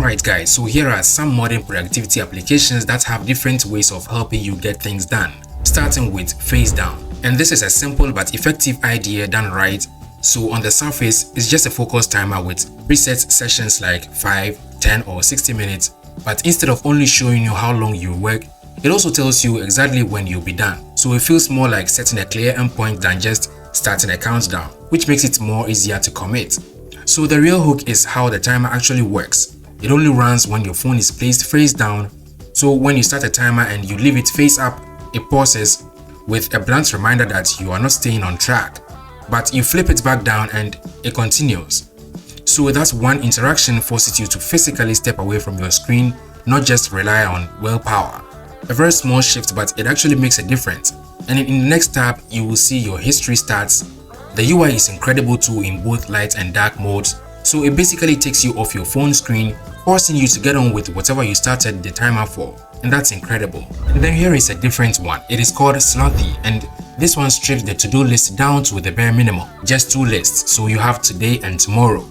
Alright guys, so here are some modern productivity applications that have different ways of helping you get things done, starting with Facedown. And this is a simple but effective idea done right. So on the surface, it's just a focus timer with preset sessions like 5, 10 or 60 minutes, but instead of only showing you how long you work, it also tells you exactly when you'll be done. So it feels more like setting a clear endpoint than just starting a countdown, which makes it more easier to commit. So the real hook is how the timer actually works. It only runs when your phone is placed face down. So when you start a timer and you leave it face up, it pauses with a blunt reminder that you are not staying on track. But you flip it back down and it continues. So that's one interaction forces you to physically step away from your screen, not just rely on willpower. A very small shift, but it actually makes a difference. And in the next tab, you will see your history stats. The UI is incredible too in both light and dark modes. So it basically takes you off your phone screen, forcing you to get on with whatever you started the timer for. And that's incredible. And then here is a different one. It is called Slothy, and this one strips the to-do list down to the bare minimum. Just 2 lists, so you have today and tomorrow.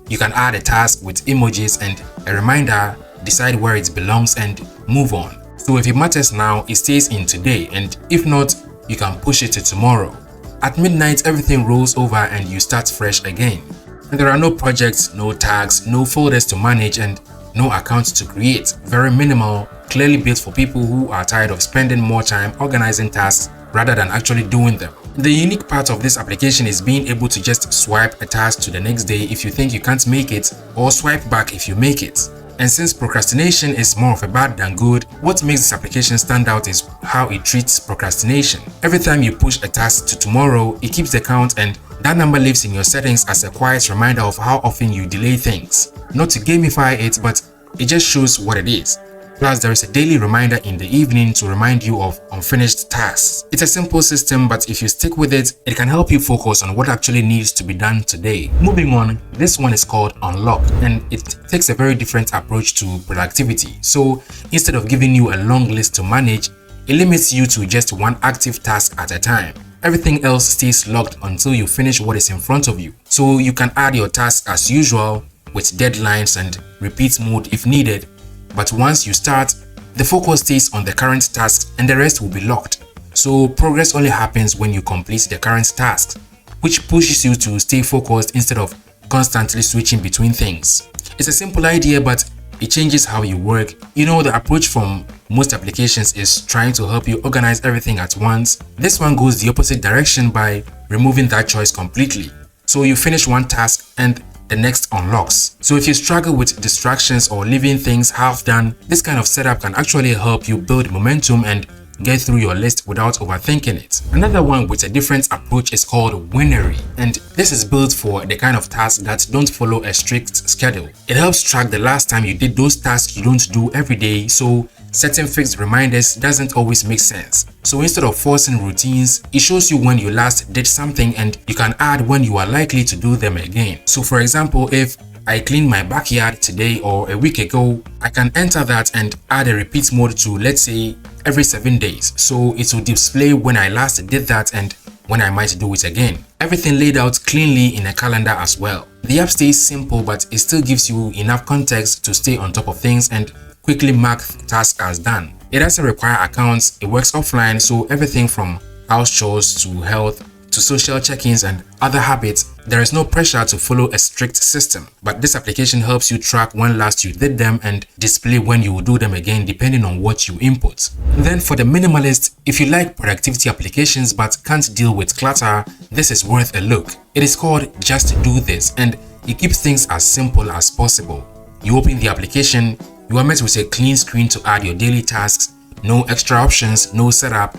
You can add a task with emojis and a reminder, decide where it belongs and move on. So if it matters now, it stays in today, and if not, you can push it to tomorrow. At midnight, everything rolls over and you start fresh again. And there are no projects, no tags, no folders to manage, and no accounts to create. Very minimal, clearly built for people who are tired of spending more time organizing tasks rather than actually doing them. The unique part of this application is being able to just swipe a task to the next day if you think you can't make it, or swipe back if you make it. And since procrastination is more of a bad than good, what makes this application stand out is how it treats procrastination. Every time you push a task to tomorrow, it keeps the count, and that number lives in your settings as a quiet reminder of how often you delay things. Not to gamify it, but it just shows what it is. Plus, there is a daily reminder in the evening to remind you of unfinished tasks. It's a simple system, but if you stick with it, it can help you focus on what actually needs to be done today. Moving on, this one is called Unlck, and it takes a very different approach to productivity. So instead of giving you a long list to manage, it limits you to just one active task at a time. Everything else stays locked until you finish what is in front of you. So you can add your tasks as usual with deadlines and repeat mode if needed. But once you start, the focus stays on the current task and the rest will be locked. So progress only happens when you complete the current task, which pushes you to stay focused instead of constantly switching between things. It's a simple idea, but it changes how you work. You know, the approach from most applications is trying to help you organize everything at once. This one goes the opposite direction by removing that choice completely. So you finish one task and the next unlocks. So if you struggle with distractions or leaving things half done, this kind of setup can actually help you build momentum and get through your list without overthinking it. Another one with a different approach is called Wheneri, and this is built for the kind of tasks that don't follow a strict schedule. It helps track the last time you did those tasks you don't do every day, so setting fixed reminders doesn't always make sense. So instead of forcing routines, it shows you when you last did something and you can add when you are likely to do them again. So for example, if I cleaned my backyard today or a week ago, I can enter that and add a repeat mode to, let's say, every 7 days. So it will display when I last did that and when I might do it again. Everything laid out cleanly in a calendar as well. The app stays simple, but it still gives you enough context to stay on top of things and quickly mark tasks as done. It doesn't require accounts, it works offline, so everything from house chores to health to social check-ins and other habits, there is no pressure to follow a strict system. But this application helps you track when last you did them and display when you will do them again depending on what you input. Then for the minimalist, if you like productivity applications but can't deal with clutter, this is worth a look. It is called Just Do This, and it keeps things as simple as possible. You open the application, you are met with a clean screen to add your daily tasks, no extra options, no setup.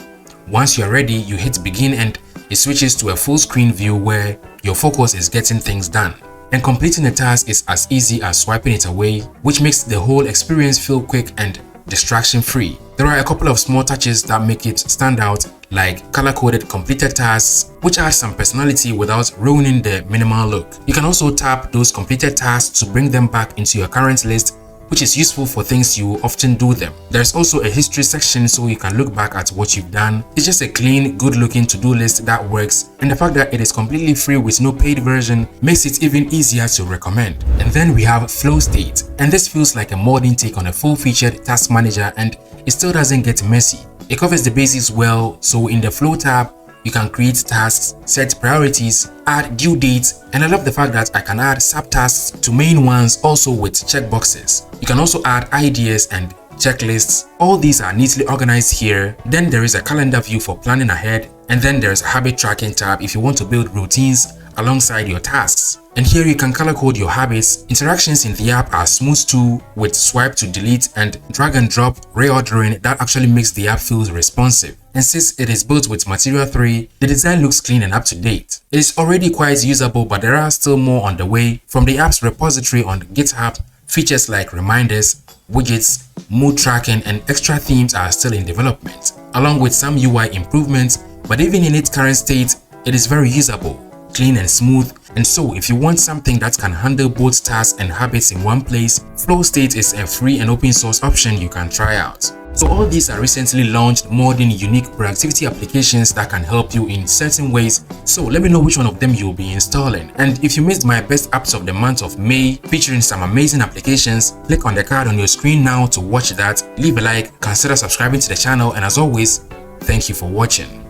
Once you are ready, you hit begin and it switches to a full screen view where your focus is getting things done. And completing a task is as easy as swiping it away, which makes the whole experience feel quick and distraction free. There are a couple of small touches that make it stand out, like color-coded completed tasks, which add some personality without ruining the minimal look. You can also tap those completed tasks to bring them back into your current list which is useful for things you often do them. There's also a history section so you can look back at what you've done. It's just a clean, good-looking to-do list that works, and the fact that it is completely free with no paid version makes it even easier to recommend. And then we have FlowState, and this feels like a modern take on a full-featured task manager, and it still doesn't get messy. It covers the basics well, so in the Flow tab, you can create tasks, set priorities, add due dates, and I love the fact that I can add subtasks to main ones also with checkboxes. You can also add ideas and checklists. All these are neatly organized here. Then there is a calendar view for planning ahead, and then there's a habit tracking tab if you want to build routines alongside your tasks. And here you can color code your habits. Interactions in the app are smooth too, with swipe to delete and drag and drop reordering that actually makes the app feel responsive. And since it is built with Material 3, the design looks clean and up to date. It is already quite usable, but there are still more on the way. From the app's repository on GitHub, features like reminders, widgets, mood tracking, and extra themes are still in development, along with some UI improvements, but even in its current state, it is very usable, clean and smooth. And so if you want something that can handle both tasks and habits in one place, FlowState is a free and open source option you can try out. So all these are recently launched modern unique productivity applications that can help you in certain ways. So let me know which one of them you'll be installing. And if you missed my best apps of the month of May featuring some amazing applications, click on the card on your screen now to watch that. Leave a like, consider subscribing to the channel, and as always, thank you for watching.